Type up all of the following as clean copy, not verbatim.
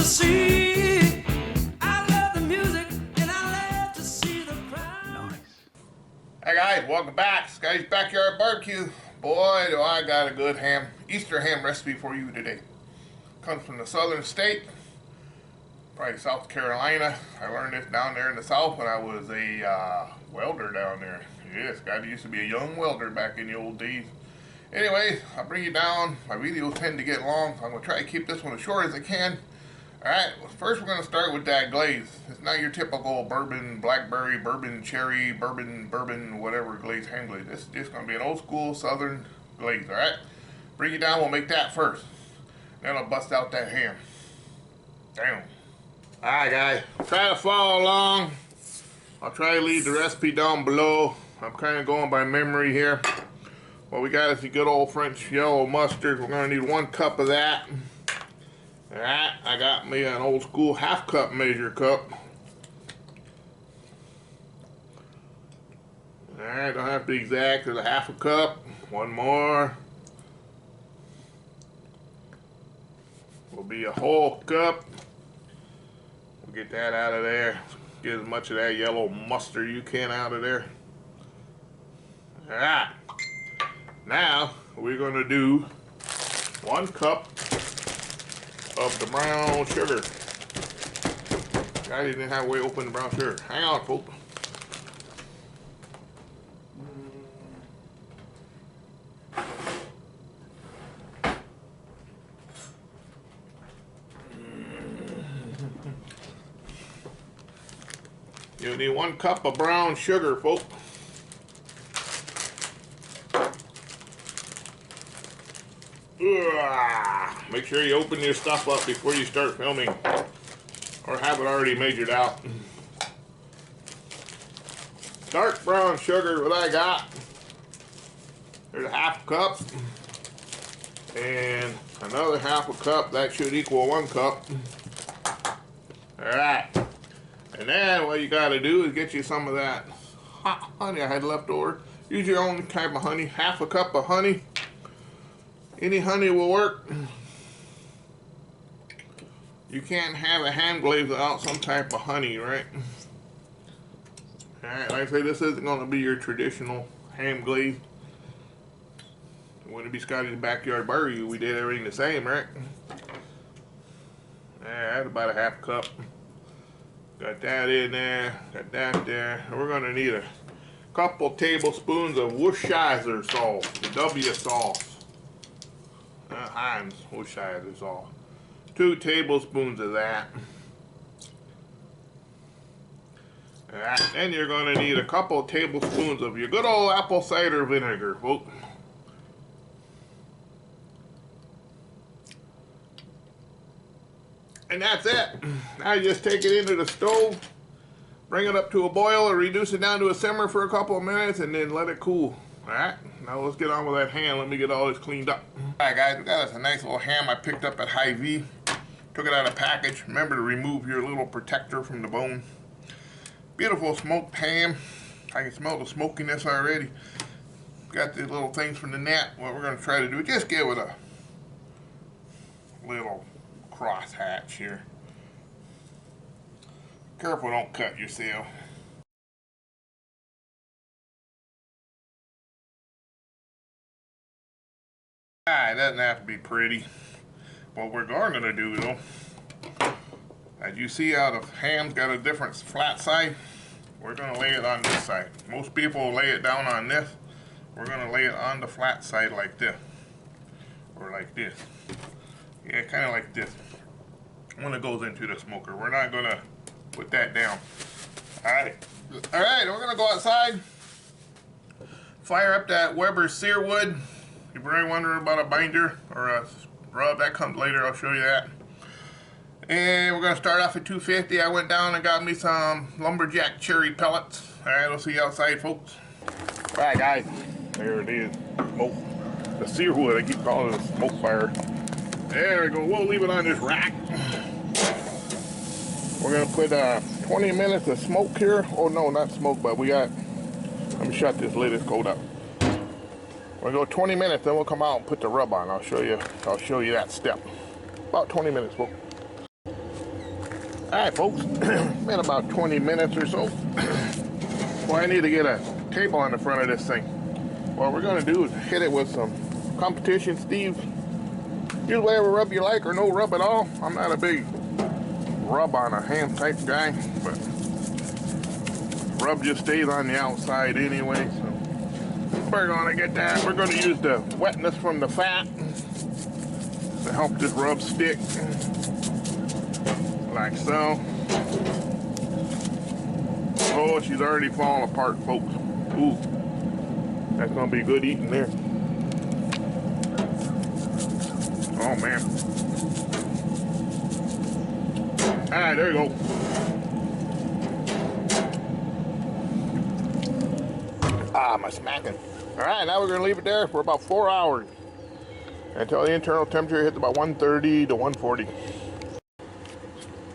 to see. I love the music and I love to see the crowd. Nice. Hey guys, welcome back. Sky's Backyard Barbecue. Boy, do I got a good ham, Easter ham recipe for you today. Comes from the southern state, probably South Carolina. I learned this down there in the south when I was a welder down there. Yes, guy used to be a young welder back in the old days. Anyway, I'll bring you down. My videos tend to get long, so I'm going to try to keep this one as short as I can. Alright, well, first we're going to start with that glaze. It's not your typical bourbon, blackberry, bourbon, cherry, bourbon, whatever glaze, ham glaze. This is just going to be an old school southern glaze, alright? Bring you down, we'll make that first. Then I'll bust out that ham. Damn. Alright guys, try to follow along. I'll try to leave the recipe down below. I'm kind of going by memory here. What we got is the good old French yellow mustard. We're going to need 1 cup of that. Alright, I got me an old school half cup measure cup. Alright, don't have to be exact, there's a half a cup. 1 more. Will be a whole cup. We'll get that out of there. Get as much of that yellow mustard you can out of there. Alright. Now, we're going to do 1 cup of the brown sugar. I didn't have a way to open the brown sugar. Hang on, folks. You need 1 cup of brown sugar, folks. Make sure you open your stuff up before you start filming, or have it already measured out. Dark brown sugar, what I got, there's a half cup, and another half a cup. That should equal 1 cup. Alright, and then what you got to do is get you some of that hot honey I had left over. Use your own type of honey. Half a cup of honey. Any honey will work. You can't have a ham glaze without some type of honey, right? Alright, like I say, this isn't going to be your traditional ham glaze. It wouldn't be Scotty's Backyard Barbecue. We did everything the same, right? That's about a half cup. Got that in there. Got that there. We're going to need a couple tablespoons of Worcestershire sauce, the W sauce. Heinz Worcestershire sauce. 2 tablespoons of that. Alright, then you're going to need a couple tablespoons of your good old apple cider vinegar, folks. And that's it. Now you just take it into the stove, bring it up to a boil, or reduce it down to a simmer for a couple of minutes, and then let it cool. Alright, now let's get on with that ham. Let me get all this cleaned up. Alright guys, we got us a nice little ham I picked up at Hy-Vee. Took it out of package. Remember to remove your little protector from the bone. Beautiful smoked ham. I can smell the smokiness already. Got these little things from the net. What we're going to try to do is just give it a little cross hatch here. Careful, don't cut yourself. It doesn't have to be pretty. What we're going to do though, as you see how the ham's got a different flat side, we're going to lay it on this side. Most people lay it down on this. We're going to lay it on the flat side like this. Or like this. Yeah, kind of like this. When it goes into the smoker. We're not going to put that down. Alright, we're going to go outside. Fire up that Weber searwood. If you're wondering about a binder or a rub, that comes later. I'll show you that. And we're going to start off at 250. I went down and got me some lumberjack cherry pellets. Alright, we'll see you outside, folks. Alright, guys. There it is. Smoke. The searwood. I keep calling it a smoke fire. There we go. We'll leave it on this rack. We're going to put 20 minutes of smoke here. Oh, no, not smoke, but we got... Let me shut this lid. It's cold up. We'll go 20 minutes, then we'll come out and put the rub on. I'll show you that step. About 20 minutes, folks. Alright folks, been about 20 minutes or so. Well, I need to get a table on the front of this thing. What we're going to do is hit it with some competition Steve. Use whatever rub you like or no rub at all. I'm not a big rub on a ham type guy, but rub just stays on the outside anyway. So we're going to get that. We're going to use the wetness from the fat to help this rub stick. Like so. Oh, she's already falling apart, folks. Ooh, that's gonna be good eating there. Oh man. All right, there you go. Ah, my smacking. All right, now we're gonna leave it there for about 4 hours until the internal temperature hits about 130 to 140.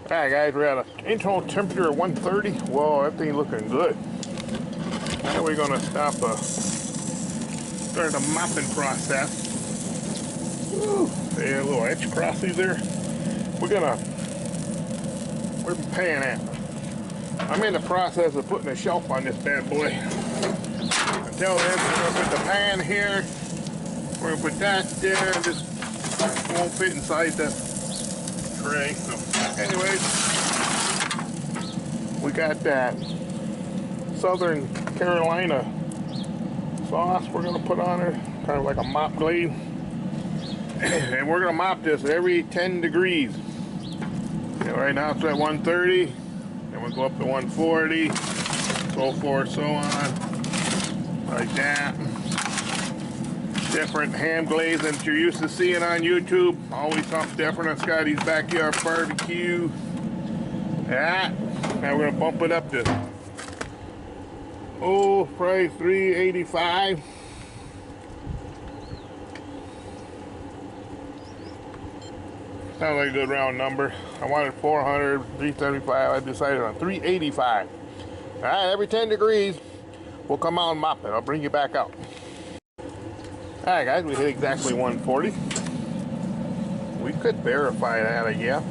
Alright guys, we're at an internal temperature of 130. Whoa, that thing looking good. Now we're gonna start the mopping process. Woo, yeah, a little edge crosses there. Where's the pan at? I'm in the process of putting a shelf on this bad boy. Until then, we're gonna put the pan here. We're gonna put that there. This won't fit inside the tray. So anyways, we got that Southern Carolina sauce we're gonna put on her, kind of like a mop glaze. And we're gonna mop this every 10 degrees. And right now it's at 130, and we'll go up to 140, so forth, so on, like that. Different ham glaze that you're used to seeing on YouTube. Always something different on Scotty's Backyard Barbecue. Yeah. Now we're gonna bump it up to probably 385. Sounds like a good round number. I wanted 400, 375. I decided on 385. All right, every 10 degrees, we'll come out and mop it. I'll bring you back out. All right, guys, we hit exactly 140. We could verify that, I guess,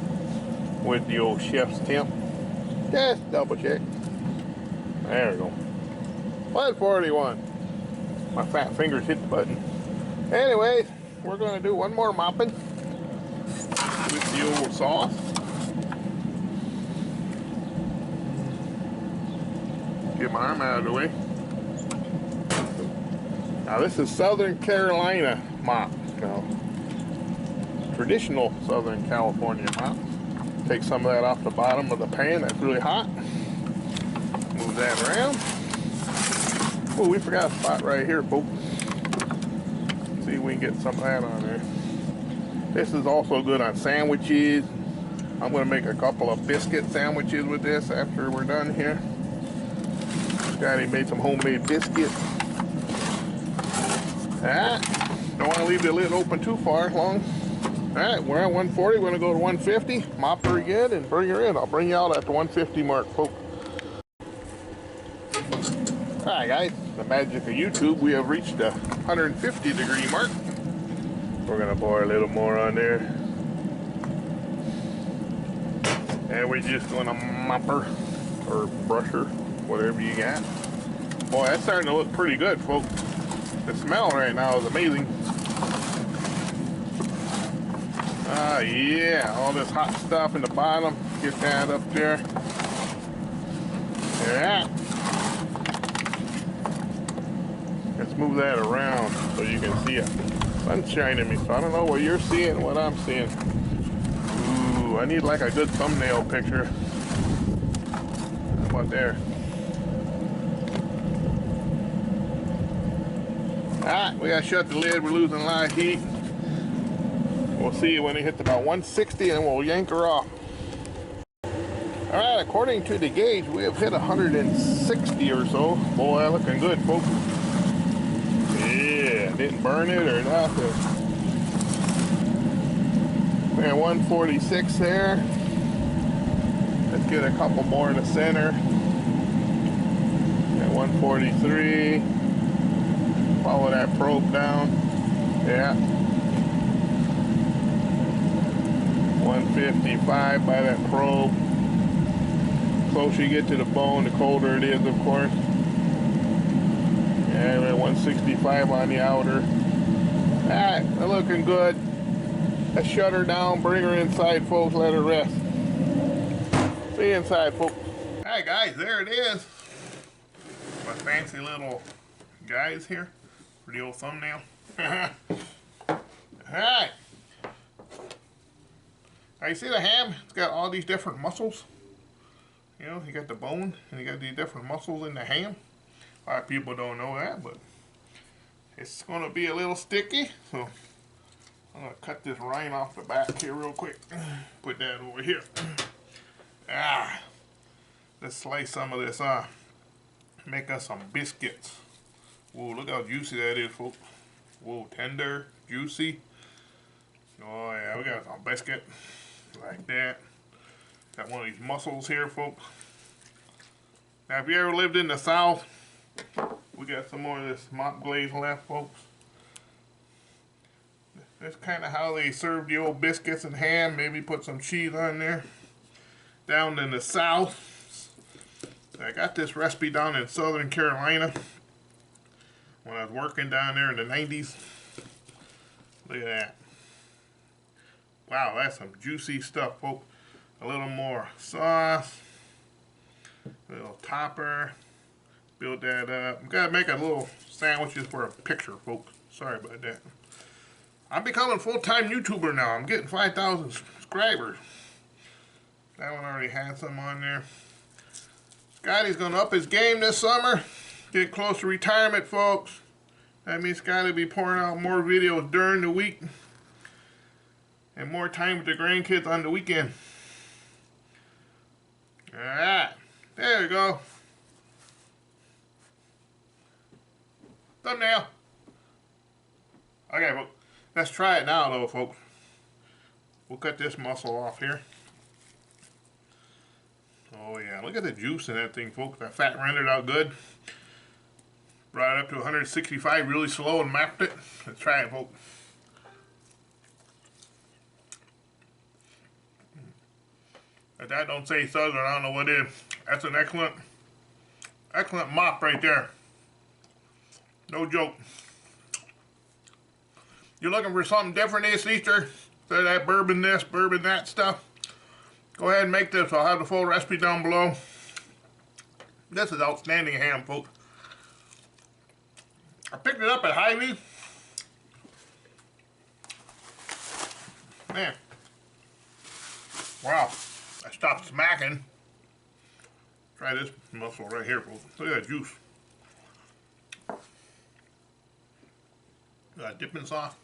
with the old chef's temp. Just double check. There we go. 141. My fat fingers hit the button. Anyways, we're going to do one more mopping with the old sauce. Get my arm out of the way. Now this is Southern Carolina mop. Now, traditional Southern California mop. Take some of that off the bottom of the pan that's really hot. Move that around. Oh, we forgot a spot right here, folks. See if we can get some of that on there. This is also good on sandwiches. I'm going to make a couple of biscuit sandwiches with this after we're done here. Scotty made some homemade biscuits. Alright, don't want to leave the lid open too far long. Alright, we're at 140, we're going to go to 150, mop her again and bring her in. I'll bring you out at the 150 mark, folks. Alright guys, the magic of YouTube, we have reached the 150 degree mark. We're going to pour a little more on there. And we're just going to mop her, or brush her, whatever you got. Boy, that's starting to look pretty good, folks. The smell right now is amazing. Ah, yeah, all this hot stuff in the bottom. Get that up there. Yeah. Let's move that around so you can see it. Sun's shining me, so I don't know what you're seeing, what I'm seeing. Ooh, I need like a good thumbnail picture. How about there? Alright, we gotta shut the lid. We're losing a lot of heat. We'll see when it hits about 160 and we'll yank her off. Alright, according to the gauge, we have hit 160 or so. Boy, looking good, folks. Yeah, didn't burn it or nothing. We're at 146 there. Let's get a couple more in the center. At 143. Follow that probe down. Yeah. 155 by that probe. closer you get to the bone, the colder it is, of course. Yeah, we're at 165 on the outer. Alright, they're looking good. Let's shut her down, bring her inside, folks, let her rest. See you inside, folks. Alright guys, there it is. My fancy little guys here for the old thumbnail. Alright. Now you see the ham? It's got all these different muscles. You know, you got the bone and you got these different muscles in the ham. A lot of people don't know that, but it's going to be a little sticky. So I'm going to cut this rind off the back here real quick. Put that over here. Let's slice some of this off. Make us some biscuits. Whoa, look how juicy that is, folks. Whoa, tender, juicy. Oh yeah, we got some biscuit like that. Got one of these mussels here, folks. Now, if you ever lived in the South, we got some more of this mock glaze left, folks. That's kind of how they serve the old biscuits and ham. Maybe put some cheese on there. Down in the South, I got this recipe down in Southern Carolina when I was working down there in the 90s. Look at that. Wow, that's some juicy stuff, folks. A little more sauce, a little topper. Build that up. We gotta make a little sandwiches for a picture, folks. Sorry about that. I'm becoming a full-time YouTuber now. I'm getting 5,000 subscribers. That one already had some on there. Scotty's gonna up his game this summer. Get close to retirement, folks. That means Scotty will be pouring out more videos during the week. And more time with the grandkids on the weekend. Alright. There we go. Thumbnail. Okay, well, let's try it now, though, folks. We'll cut this muscle off here. Oh, yeah. Look at the juice in that thing, folks. That fat rendered out good. Brought it up to 165 really slow and mapped it. Let's try it, folks. If that don't say Southern, I don't know what is. That's an excellent mop right there. No joke. You're looking for something different this Easter? So that bourbon this, bourbon that stuff. Go ahead and make this. I'll have the full recipe down below. This is outstanding ham, folks. I picked it up at Hy-Vee. Man. Wow. I stopped smacking. Try this mussel right here, folks. Look at that juice. Got dipping sauce.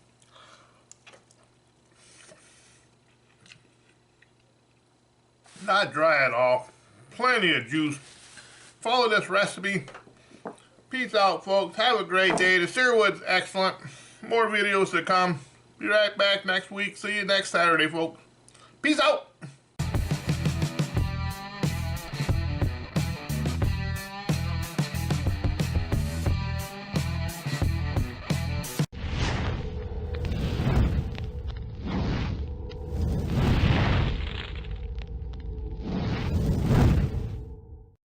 Not dry at all. Plenty of juice. Follow this recipe. Peace out, folks. Have a great day. The searwood's excellent. More videos to come. Be right back next week. See you next Saturday, folks. Peace out.